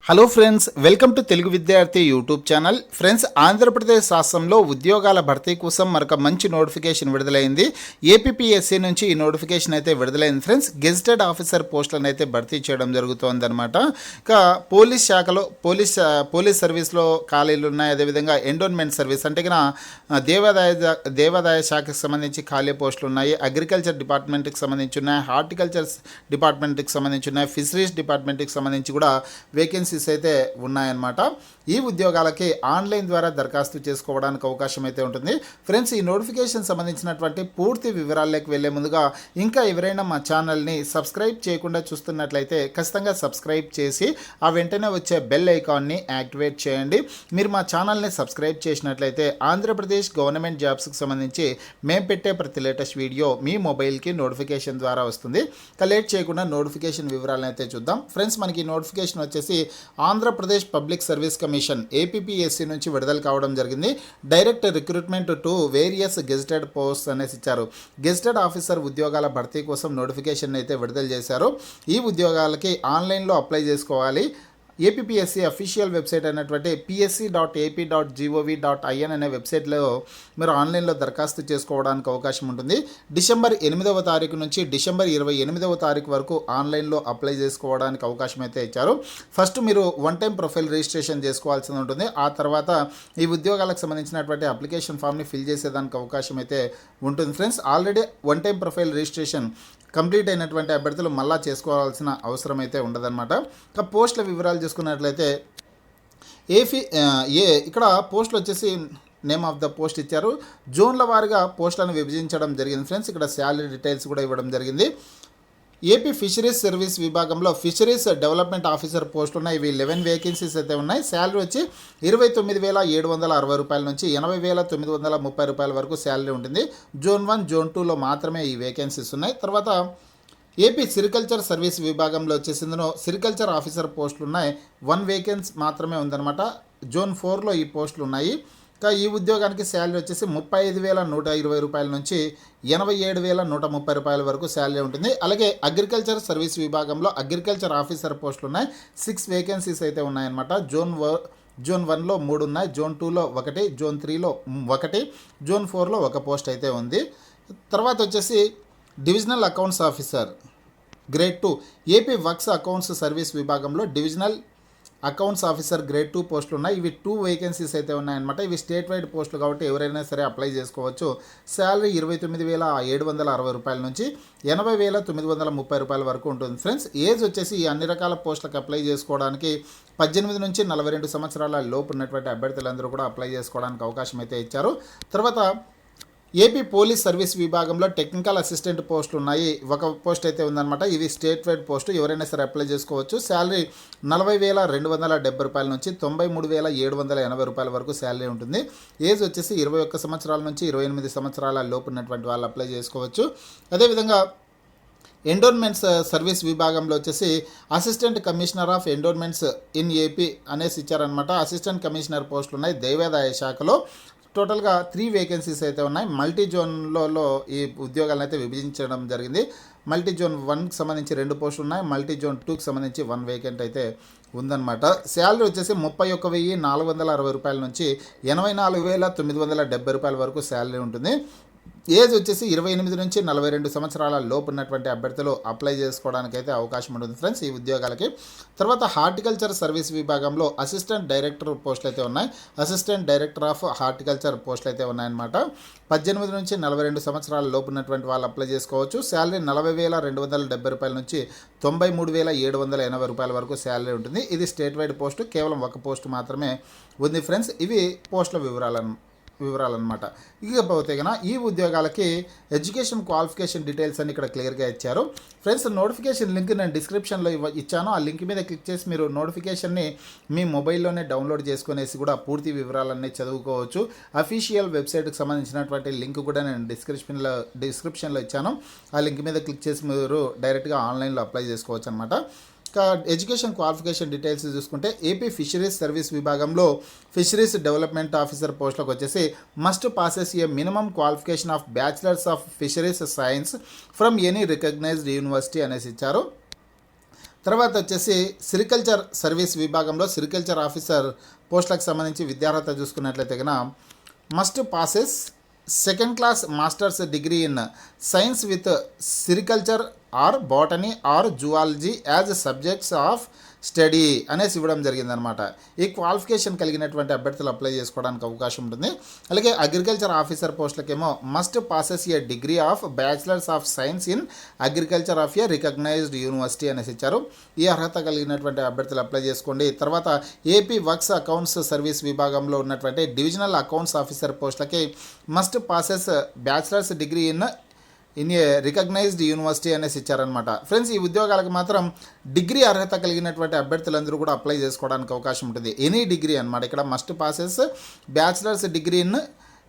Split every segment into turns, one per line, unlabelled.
Hello friends, welcome to Telugu విద్యార్థి YouTube channel. Friends, Andhra Pradesh రాష్ట్రంలో ఉద్యోగాల భర్తీ కోసం మరొక మంచి నోటిఫికేషన్ విడుదలైంది. ఏపీపీఎస్సీ నుంచి ఈ నోటిఫికేషన్ అయితే విడుదలైంది ఫ్రెండ్స్. గెజిటెడ్ ఆఫీసర్ పోస్టులను అయితే భర్తీ చేయడం జరుగుతోందన్నమాట. ఇక పోలీస్ శాఖలో పోలీస్ సర్వీస్లో ఖాళీలు ఉన్నాయి. అదేవిధంగా ఎండోన్మెంట్ సర్వీస్ అంటే దేవాదాయ శాఖకు సంబంధించి ఖాళీ పోస్టులు ఉన్నాయి. అగ్రికల్చర్ డిపార్ట్మెంట్కి సంబంధించి ఉన్నాయి. హార్టికల్చర్ డిపార్ట్మెంట్కి సంబంధించి ఉన్నాయి. ఫిషరీస్ డిపార్ట్మెంట్కి సంబంధించి కూడా వేకెన్సీ అయితే ఉన్నాయన్నమాట. ఈ ఉద్యోగాలకి ఆన్లైన్ ద్వారా దరఖాస్తు చేసుకోవడానికి అవకాశం అయితే ఉంటుంది. ఫ్రెండ్స్, ఈ నోటిఫికేషన్ సంబంధించినటువంటి పూర్తి వివరాల్లోకి వెళ్లే ముందుగా ఇంకా ఎవరైనా మా ఛానల్ని సబ్స్క్రైబ్ చేయకుండా చూస్తున్నట్లయితే ఖచ్చితంగా సబ్స్క్రైబ్ చేసి ఆ వెంటనే వచ్చే బెల్ ఐకాన్ని యాక్టివేట్ చేయండి. మీరు మా ఛానల్ని సబ్స్క్రైబ్ చేసినట్లయితే ఆంధ్రప్రదేశ్ గవర్నమెంట్ జాబ్స్కి సంబంధించి మేము పెట్టే ప్రతి లేటెస్ట్ వీడియో మీ మొబైల్కి నోటిఫికేషన్ ద్వారా వస్తుంది. లేట్ చేయకుండా నోటిఫికేషన్ వివరాలను అయితే చూద్దాం. ఫ్రెండ్స్, మనకి నోటిఫికేషన్ వచ్చేసి Andhra Pradesh public service commission APPSC నుంచి విడుదల కావడం జరిగింది. Direct recruitment to various gazetted post అనేసి ఇచ్చారు. గెజిటెడ్ ఆఫీసర్ ఉద్యోగాల భర్తీ కోసం నోటిఫికేషన్ అయితే విడుదల చేశారు. ఈ ఉద్యోగాలకి ఆన్లైన్లో అప్లై చేసుకోవాలి. ఏపీపీఎస్సీ అఫీషియల్ వెబ్సైట్ అయినటువంటి psc.ap.gov.in అనే వెబ్సైట్లో మీరు ఆన్లైన్లో దరఖాస్తు చేసుకోవడానికి అవకాశం ఉంటుంది. డిసెంబర్ 8వ తారీఖు నుంచి డిసెంబర్ 28వ తారీఖు వరకు ఆన్లైన్లో అప్లై చేసుకోవడానికి అవకాశం అయితే ఇచ్చారు. ఫస్ట్ మీరు వన్ టైం ప్రొఫైల్ రిజిస్ట్రేషన్ చేసుకోవాల్సి ఉంటుంది. ఆ తర్వాత ఈ ఉద్యోగాలకు సంబంధించినటువంటి అప్లికేషన్ ఫామ్ని ఫిల్ చేసేదానికి అవకాశం అయితే ఉంటుంది. Friends, already one time profile registration complete అయినటువంటి అభ్యర్థులు మళ్ళా చేసుకోవాల్సిన అవసరం అయితే ఉండదన్నమాట. ఇక పోస్టుల వివరాలు చూసుకున్నట్లయితే ఇక్కడ పోస్టులు వచ్చేసి నేమ్ ఆఫ్ ద పోస్ట్ ఇచ్చారు. జోన్ల వారీగా పోస్టులను విభజించడం జరిగింది. ఫ్రెండ్స్, ఇక్కడ శాలరీ డీటెయిల్స్ కూడా ఇవ్వడం జరిగింది. ఏపీ ఫిషరీస్ సర్వీస్ విభాగంలో ఫిషరీస్ డెవలప్మెంట్ ఆఫీసర్ పోస్టులు ఉన్నాయి. ఇవి 11 వేకెన్సీస్ అయితే ఉన్నాయి. శాలరీ వచ్చి 29,760 రూపాయల నుంచి 80,930 రూపాయల వరకు శాలరీ ఉంటుంది. జోన్ 1, జోన్ 2లో మాత్రమే ఈ వేకెన్సీస్ ఉన్నాయి. తర్వాత ఏపీ సిరికల్చర్ సర్వీస్ విభాగంలో వచ్చేసి ఇందులో సిరికల్చర్ ఆఫీసర్ పోస్టులు ఉన్నాయి. 1 వేకెన్సీ మాత్రమే ఉందన్నమాట. జోన్ 4లో ఈ పోస్టులు ఉన్నాయి. ఈ ఉద్యోగానికి శాలరీ వచ్చేసి 35,120 రూపాయల నుంచి 87,130 రూపాయల వరకు శాలరీ ఉంటుంది. అలాగే అగ్రికల్చర్ సర్వీస్ విభాగంలో అగ్రికల్చర్ ఆఫీసర్ పోస్టులు ఉన్నాయి. 6 వేకెన్సీస్ అయితే ఉన్నాయన్నమాట. జోన్ 1లో 3 ఉన్నాయి. జోన్ 2లో 1, జోన్ 3లో 1, జోన్ 4లో 1 పోస్ట్ అయితే ఉంది. తర్వాత వచ్చేసి divisional accounts officer grade 2 AP works accounts service విభాగంలో డివిజనల్ అకౌంట్స్ ఆఫీసర్ గ్రేడ్ 2 పోస్టులు ఉన్నాయి. ఇవి 2 వేకెన్సీస్ అయితే ఉన్నాయన్నమాట. ఇవి స్టేట్ వైడ్ పోస్టులు కాబట్టి ఎవరైనా సరే అప్లై చేసుకోవచ్చు. శాలరీ 29,760 రూపాయల నుంచి 80,930 రూపాయల వరకు ఉంటుంది. ఫ్రెండ్స్, ఏజ్ వచ్చేసి ఈ అన్ని రకాల పోస్టులకు అప్లై చేసుకోవడానికి 18 నుంచి 42 సంవత్సరాల లోపు ఉన్నటువంటి అభ్యర్థులందరూ కూడా అప్లై చేసుకోవడానికి అవకాశం అయితే ఇచ్చారు. తర్వాత ఏపీ పోలీస్ సర్వీస్ విభాగంలో టెక్నికల్ అసిస్టెంట్ పోస్టులు ఉన్నాయి. 1 పోస్ట్ అయితే ఉందన్నమాట. ఇది స్టేట్ వైడ్ పోస్టు, ఎవరైనా సరే అప్లై చేసుకోవచ్చు. శాలరీ 40,270 రూపాయల నుంచి 93,780 రూపాయల వరకు శాలరీ ఉంటుంది. ఏజ్ వచ్చేసి 21 సంవత్సరాల నుంచి 28 సంవత్సరాల లోపు ఉన్నటువంటి వాళ్ళు అప్లై చేసుకోవచ్చు. అదేవిధంగా ఎండోన్మెంట్స్ సర్వీస్ విభాగంలో వచ్చేసి assistant commissioner of endowments in AP అనేసి ఇచ్చారనమాట. అసిస్టెంట్ కమిషనర్ పోస్టులు ఉన్నాయి దేవాదాయ శాఖలో. టోటల్గా 3 వేకెన్సీస్ అయితే ఉన్నాయి. మల్టీ జోన్లలో ఈ ఉద్యోగాలను అయితే విభజించడం జరిగింది. మల్టీ జోన్ 1కి సంబంధించి 2 పోస్టులు ఉన్నాయి. మల్టీ జోన్ 2కి సంబంధించి 1 వేకెంట్ అయితే ఉందన్నమాట. శాలరీ వచ్చేసి 31,460 రూపాయల నుంచి 84,970 రూపాయల వరకు శాలరీ ఉంటుంది. ఏజ్ వచ్చేసి 28 నుంచి 42 సంవత్సరాల లోపు ఉన్నటువంటి అభ్యర్థులు అప్లై చేసుకోవడానికి అయితే అవకాశం ఉంటుంది. ఫ్రెండ్స్, ఈ ఉద్యోగాలకి తర్వాత హార్టికల్చర్ సర్వీస్ విభాగంలో అసిస్టెంట్ డైరెక్టర్ పోస్టులు అయితే ఉన్నాయి. అసిస్టెంట్ డైరెక్టర్ ఆఫ్ హార్టికల్చర్ పోస్టులు అయితే ఉన్నాయన్నమాట. 18 నుంచి 42 సంవత్సరాల లోపు ఉన్నటువంటి వాళ్ళు అప్లై చేసుకోవచ్చు. శాలరీ 40,270 రూపాయల నుంచి 93,780 రూపాయల వరకు శాలరీ ఉంటుంది. ఇది స్టేట్ వైడ్ పోస్టు, కేవలం 1 పోస్టు మాత్రమే ఉంది. ఫ్రెండ్స్, ఇవి పోస్టుల వివరాలన్నమాట. ఇకపోతే కనుక ఈ ఉద్యోగాలకి ఎడ్యుకేషన్ క్వాలిఫికేషన్ డీటెయిల్స్ అని ఇక్కడ క్లియర్గా ఇచ్చారు. ఫ్రెండ్స్, నోటిఫికేషన్ లింక్ నేను డిస్క్రిప్షన్లో ఇచ్చాను. ఆ లింక్ మీద క్లిక్ చేసి మీరు నోటిఫికేషన్ని మీ మొబైల్లోనే డౌన్లోడ్ చేసుకునేసి కూడా పూర్తి వివరాలన్నీ చదువుకోవచ్చు. అఫీషియల్ వెబ్సైట్కి సంబంధించినటువంటి లింక్ కూడా నేను డిస్క్రిప్షన్లో ఇచ్చాను. ఆ లింక్ మీద క్లిక్ చేసి మీరు డైరెక్ట్గా ఆన్లైన్లో అప్లై చేసుకోవచ్చు అనమాట. ఎడ్యుకేషన్ క్వాలిఫికేషన్ డీటెయిల్స్ చూసుకుంటే ఏపీ ఫిషరీస్ సర్వీస్ విభాగంలో ఫిషరీస్ డెవలప్మెంట్ ఆఫీసర్ పోస్టులకు వచ్చేసి must passes a minimum qualification of bachelors of fisheries science from any recognised university అనేసి ఇచ్చారు. తర్వాత వచ్చేసి సిరికల్చర్ సర్వీస్ విభాగంలో సిరికల్చర్ ఆఫీసర్ పోస్టులకు సంబంధించి విద్యార్హత చూసుకున్నట్లయితే కనుక must possess second class masters degree in science with sericulture or botany or zoology as subjects of study అనేసి ఇవ్వడం జరిగిందనమాట. ఈ క్వాలిఫికేషన్ కలిగినటువంటి అభ్యర్థులు అప్లై చేసుకోవడానికి అవకాశం ఉంటుంది. అలాగే అగ్రికల్చర్ ఆఫీసర్ పోస్టులకేమో must passes a degree of bachelors of science in agriculture of a recognised university అనేసి ఇచ్చారు. ఈ అర్హత కలిగినటువంటి అభ్యర్థులు అప్లై చేసుకోండి. తర్వాత ఏపీ వర్క్స్ అకౌంట్స్ సర్వీస్ విభాగంలో ఉన్నటువంటి డివిజనల్ అకౌంట్స్ ఆఫీసర్ పోస్టులకి must possess bachelors degree in a recognised university అనేసి ఇచ్చారనమాట. ఫ్రెండ్స్, ఈ ఉద్యోగాలకు మాత్రం డిగ్రీ అర్హత కలిగినటువంటి అభ్యర్థులందరూ కూడా అప్లై చేసుకోవడానికి అవకాశం ఉంటుంది. ఎనీ డిగ్రీ అనమాట. ఇక్కడ must possess bachelors degree in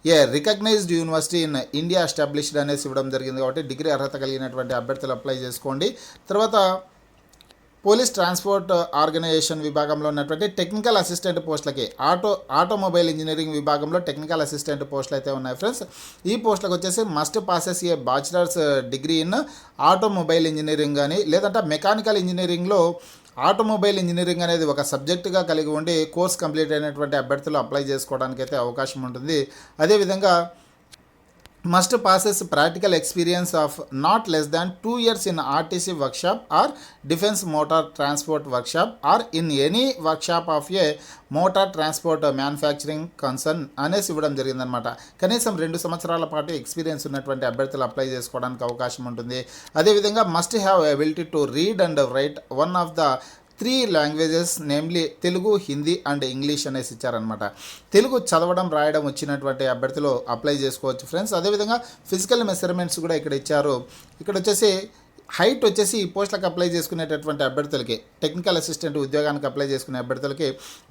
a recognised university in India established అనేసి ఇవ్వడం జరిగింది. కాబట్టి డిగ్రీ అర్హత కలిగినటువంటి అభ్యర్థులు అప్లై చేసుకోండి. తర్వాత పోలీస్ ట్రాన్స్పోర్ట్ ఆర్గనైజేషన్ విభాగంలో ఉన్నటువంటి టెక్నికల్ అసిస్టెంట్ పోస్టులకి ఆటోమొబైల్ ఇంజనీరింగ్ విభాగంలో టెక్నికల్ అసిస్టెంట్ పోస్టులు అయితే ఉన్నాయి ఫ్రెండ్స్. ఈ పోస్టులకు వచ్చేసి must passes A bachelors degree in automobile engineering కానీ లేదంటే మెకానికల్ ఇంజనీరింగ్లో ఆటోమొబైల్ ఇంజనీరింగ్ అనేది ఒక సబ్జెక్టుగా కలిగి ఉండి కోర్స్ కంప్లీట్ అయినటువంటి అభ్యర్థులు అప్లై చేసుకోవడానికి అయితే అవకాశం ఉంటుంది. అదేవిధంగా must possess practical experience of not less than 2 years in RTC workshop or defence motor transport workshop or in any workshop of a motor transport manufacturing concern అనేసి ఇవ్వడం జరిగిందనమాట. కనీసం 2 సంవత్సరాల పాటు ఎక్స్పీరియన్స్ ఉన్నటువంటి అభ్యర్థులు అప్లై చేసుకోవడానికి అవకాశం ఉంటుంది. అదేవిధంగా must have ability to read and right one of the 3 languages namely Telugu, Hindi and English అనేసి ఇచ్చారనమాట. తెలుగు చదవడం రాయడం వచ్చినటువంటి అభ్యర్థులు అప్లై చేసుకోవచ్చు ఫ్రెండ్స్. అదేవిధంగా ఫిజికల్ మెజర్మెంట్స్ కూడా ఇక్కడ ఇచ్చారు. ఇక్కడ వచ్చేసి హైట్ వచ్చేసి ఈ పోస్టులకు అప్లై చేసుకునేటటువంటి అభ్యర్థులకి టెక్నికల్ అసిస్టెంట్ ఉద్యోగానికి అప్లై చేసుకునే అభ్యర్థులకి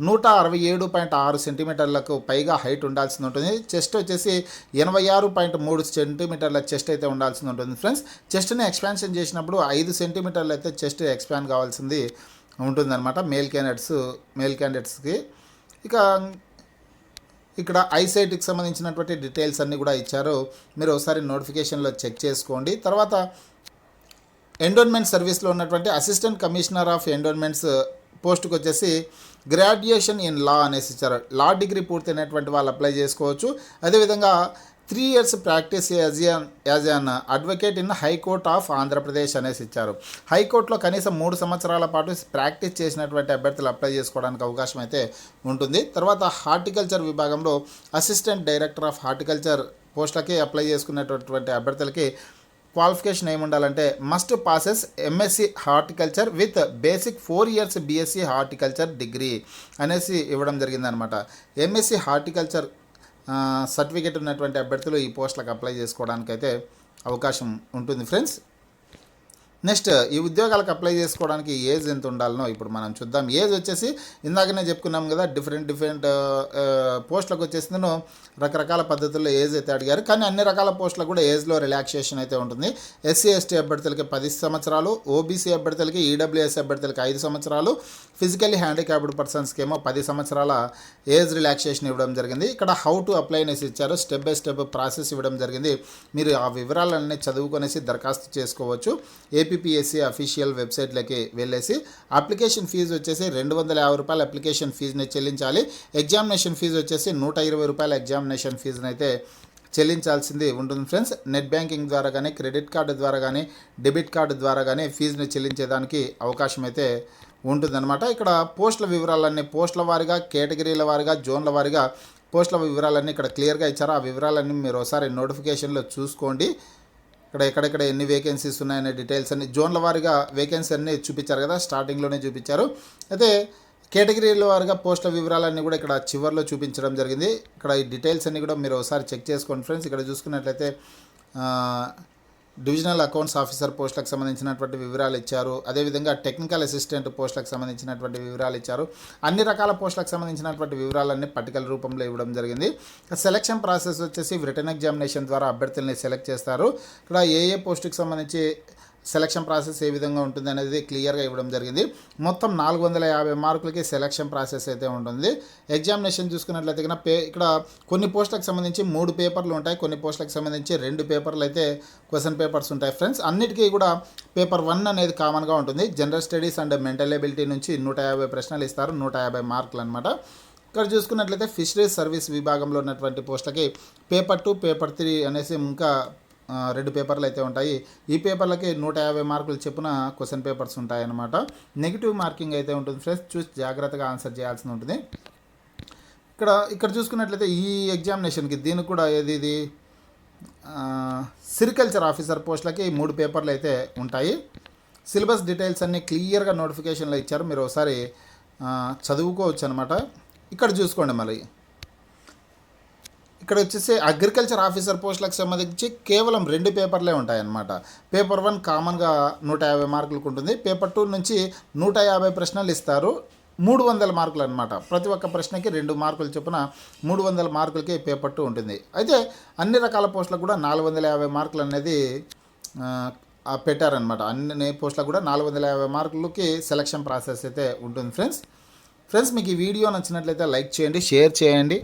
167.6 సెంటీమీటర్లకు పైగా హైట్ ఉండాల్సి ఉంటుంది. చెస్ట్ వచ్చేసి 86.3 సెంటీమీటర్ల చెస్ట్ అయితే ఉండాల్సి ఉంటుంది ఫ్రెండ్స్. చెస్ట్ని ఎక్స్పాన్షన్ చేసినప్పుడు 5 సెంటీమీటర్లు అయితే చెస్ట్ ఎక్స్పాండ్ కావాల్సింది ఉంటుందన్నమాట మేల్ క్యాండిడేట్స్కి. ఇక ఇక్కడ ఐసైట్కి సంబంధించినటువంటి డీటెయిల్స్ అన్నీ కూడా ఇచ్చారు. మీరు ఒకసారి నోటిఫికేషన్లో చెక్ చేసుకోండి. తర్వాత ఎండోన్మెంట్ సర్వీస్లో ఉన్నటువంటి అసిస్టెంట్ కమిషనర్ ఆఫ్ ఎండోన్మెంట్స్ పోస్టుకు వచ్చేసి గ్రాడ్యుయేషన్ ఇన్ లా అనేసి ఇచ్చారు. లా డిగ్రీ పూర్తయినటువంటి వాళ్ళు అప్లై చేసుకోవచ్చు. అదేవిధంగా 3 years practice as an advocate in high court of Andhra Pradesh అనేసి ఇచ్చారు. హైకోర్టులో కనీసం 3 సంవత్సరాల పాటు ప్రాక్టీస్ చేసినటువంటి అభ్యర్థులు అప్లై చేసుకోవడానికి అవకాశం అయితే ఉంటుంది. తర్వాత హార్టికల్చర్ విభాగంలో అసిస్టెంట్ డైరెక్టర్ ఆఫ్ హార్టికల్చర్ పోస్టులకి అప్లై చేసుకున్నటువంటి అభ్యర్థులకి క్వాలిఫికేషన్ ఏముండాలంటే must passes MSc horticulture with basic 4 years BSc horticulture degree అనేసి ఇవ్వడం జరిగిందనమాట. ఎంఎస్సి హార్టికల్చర్ సర్టిఫికేట్ ఉన్నటువంటి అభ్యర్థులు ఈ పోస్టులకు అప్లై చేసుకోవడానికైతే అవకాశం ఉంటుంది ఫ్రెండ్స్. నెక్స్ట్, ఈ ఉద్యోగాలకు అప్లై చేసుకోవడానికి ఏజ్ ఎంత ఉండాలనో ఇప్పుడు మనం చూద్దాం. ఏజ్ వచ్చేసి ఇందాకనే చెప్పుకున్నాం కదా, డిఫరెంట్ పోస్టులకు వచ్చేసి రకరకాల పద్ధతుల్లో ఏజ్ అయితే అడిగారు. కానీ అన్ని రకాల పోస్టులకు కూడా ఏజ్లో రిలాక్సేషన్ అయితే ఉంటుంది. ఎస్సీ ఎస్టీ అభ్యర్థులకి 10 సంవత్సరాలు, ఓబీసీ అభ్యర్థులకి, ఈడబ్ల్యూఎస్ అభ్యర్థులకి 5 సంవత్సరాలు, ఫిజికల్లీ హ్యాండిక్యాప్డ్ పర్సన్స్కి ఏమో 10 సంవత్సరాల ఏజ్ రిలాక్సేషన్ ఇవ్వడం జరిగింది. ఇక్కడ హౌ టు అప్లై అనేసి ఇచ్చారు. స్టెప్ బై స్టెప్ ప్రాసెస్ ఇవ్వడం జరిగింది. మీరు ఆ వివరాలన్నీ చదువుకొనేసి దరఖాస్తు చేసుకోవచ్చు. ఏపీఎస్సీ అఫీషియల్ వెబ్సైట్లోకి వెళ్ళేసి అప్లికేషన్ ఫీజు వచ్చేసి 250 రూపాయల అప్లికేషన్ ఫీజుని చెల్లించాలి. ఎగ్జామినేషన్ ఫీజు వచ్చేసి 120 రూపాయల ఎగ్జామినేషన్ ఫీజుని అయితే చెల్లించాల్సింది ఉంటుంది ఫ్రెండ్స్. నెట్ బ్యాంకింగ్ ద్వారా కానీ, క్రెడిట్ కార్డు ద్వారా కానీ, డెబిట్ కార్డు ద్వారా కానీ ఫీజుని చెల్లించేదానికి అవకాశం అయితే ఉంటుందన్నమాట. ఇక్కడ పోస్టుల వివరాలన్నీ పోస్టుల వారీగా, కేటగిరీల వారీగా, జోన్ల వారీగా పోస్టుల వివరాలన్నీ ఇక్కడ క్లియర్గా ఇచ్చారు. ఆ వివరాలన్నీ మీరు ఒకసారి నోటిఫికేషన్లో చూసుకోండి. ఇక్కడ ఎక్కడెక్కడ ఎన్ని వేకెన్సీస్ ఉన్నాయనే డీటెయిల్స్ అన్ని జోన్ల వారీగా వేకెన్సీ అన్నీ చూపించారు కదా, స్టార్టింగ్లోనే చూపించారు. అయితే కేటగిరీల వారీగా పోస్టుల వివరాలన్నీ కూడా ఇక్కడ చివరిలో చూపించడం జరిగింది. ఇక్కడ ఈ డీటెయిల్స్ అన్నీ కూడా మీరు ఒకసారి చెక్ చేసుకోండి ఫ్రెండ్స్. ఇక్కడ చూసుకున్నట్లయితే డివిజనల్ అకౌంట్స్ ఆఫీసర్ పోస్టులకు సంబంధించినటువంటి వివరాలు ఇచ్చారు. అదేవిధంగా టెక్నికల్ అసిస్టెంట్ పోస్టులకు సంబంధించినటువంటి వివరాలు ఇచ్చారు. అన్ని రకాల పోస్టులకు సంబంధించినటువంటి వివరాలన్నీ పట్టికల రూపంలో ఇవ్వడం జరిగింది. సెలక్షన్ ప్రాసెస్ వచ్చేసి రిటన్ ఎగ్జామినేషన్ ద్వారా అభ్యర్థుల్ని సెలెక్ట్ చేస్తారు. ఇక్కడ ఏ పోస్టుకి సంబంధించి సెలక్షన్ ప్రాసెస్ ఏ విధంగా ఉంటుంది అనేది క్లియర్గా ఇవ్వడం జరిగింది. మొత్తం 450 మార్కులకి సెలక్షన్ ప్రాసెస్ అయితే ఉంటుంది. ఎగ్జామినేషన్ చూసుకున్నట్లయితే ఇక్కడ కొన్ని పోస్టులకు సంబంధించి 3 పేపర్లు ఉంటాయి, కొన్ని పోస్టులకు సంబంధించి 2 పేపర్లు అయితే క్వశ్చన్ పేపర్స్ ఉంటాయి ఫ్రెండ్స్. అన్నిటికీ కూడా పేపర్ 1 అనేది కామన్గా ఉంటుంది. General studies and mental ability నుంచి 150 ప్రశ్నలు ఇస్తారు, 150 మార్కులు అనమాట. ఇక్కడ చూసుకున్నట్లయితే ఫిషరీస్ సర్వీస్ విభాగంలో ఉన్నటువంటి పోస్టులకి పేపర్ 2, పేపర్ 3 అనేసి ఇంకా 2 పేపర్లు అయితే ఉంటాయి. ఈ పేపర్లకి 150 మార్కులు చెప్పున క్వశ్చన్ పేపర్స్ ఉంటాయన్నమాట. నెగిటివ్ మార్కింగ్ అయితే ఉంటుంది ఫ్రెండ్స్, చూసి జాగ్రత్తగా ఆన్సర్ చేయాల్సి ఉంటుంది. ఇక్కడ చూసుకున్నట్లయితే ఈ ఎగ్జామినేషన్కి దీనికి కూడా ఇది సిరికల్చర్ ఆఫీసర్ పోస్టులకి 3 పేపర్లు అయితే ఉంటాయి. సిలబస్ డీటెయిల్స్ అన్నీ క్లియర్గా నోటిఫికేషన్లో ఇచ్చారు, మీరు ఒకసారి చదువుకోవచ్చు అనమాట. ఇక్కడ చూసుకోండి. మళ్ళీ ఇక్కడ వచ్చేసి అగ్రికల్చర్ ఆఫీసర్ పోస్టులకు సంబంధించి కేవలం 2 పేపర్లే ఉంటాయన్నమాట. పేపర్ 1 కామన్గా 150 మార్కులకు ఉంటుంది. పేపర్ 2 నుంచి 150 ప్రశ్నలు ఇస్తారు, 300 మార్కులు అనమాట. ప్రతి ఒక్క ప్రశ్నకి 2 మార్కులు చొప్పున 300 మార్కులకి పేపర్ 2 ఉంటుంది. అయితే అన్ని రకాల పోస్టులకు కూడా 450 మార్కులు అనేది పెట్టారనమాట. అన్ని పోస్టులకు కూడా 450 మార్కులకి సెలక్షన్ ప్రాసెస్ అయితే ఉంటుంది ఫ్రెండ్స్. మీకు ఈ వీడియో నచ్చినట్లయితే లైక్ చేయండి, షేర్ చేయండి.